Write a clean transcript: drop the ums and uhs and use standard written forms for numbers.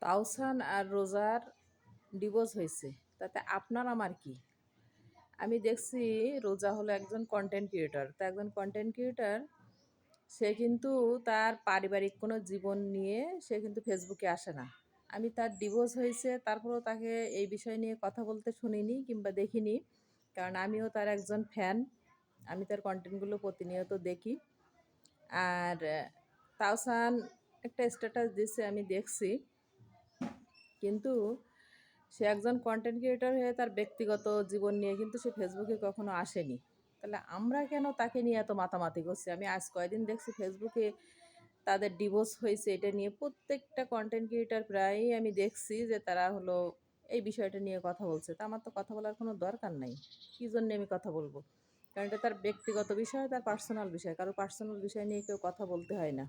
তাওসান আর রোজার ডিভোর্স হয়েছে, তাতে আপনার আমার কি? আমি দেখছি রোজা হলো একজন কন্টেন্ট ক্রিয়েটর। তা একজন কন্টেন্ট ক্রিয়েটর, সে কিন্তু তার পারিবারিক কোনো জীবন নিয়ে সে কিন্তু ফেসবুকে আসে না। আমি তার ডিভোর্স হয়েছে তারপরেও তাকে এই বিষয় নিয়ে কথা বলতে শুনিনি কিংবা দেখিনি, কারণ আমিও তার একজন ফ্যান। আমি তার কন্টেন্টগুলো প্রতিনিয়ত দেখি। আর তাওসান একটা স্ট্যাটাস দিছে, আমি দেখছি, কিন্তু সে একজন কন্টেন্ট ক্রিয়েটর হয়ে তার ব্যক্তিগত জীবন নিয়ে কিন্তু সে ফেসবুকে কখনো আসেনি। তাহলে আমরা কেন তাকে নিয়ে এত মাতামাতি করছি? আমি আজ কয়দিন দেখছি ফেসবুকে তাদের ডিভোর্স হয়েছে, এটা নিয়ে প্রত্যেকটা কন্টেন্ট ক্রিয়েটর প্রায়ই আমি দেখছি যে তারা হলো এই বিষয়টা নিয়ে কথা বলছে। তা আমার তো কথা বলার কোনো দরকার নাই। কী জন্যে আমি কথা বলবো? কারণ এটা তার ব্যক্তিগত বিষয়, তার পার্সোনাল বিষয়। কারো পার্সোনাল বিষয় নিয়ে কেউ কথা বলতে হয় না।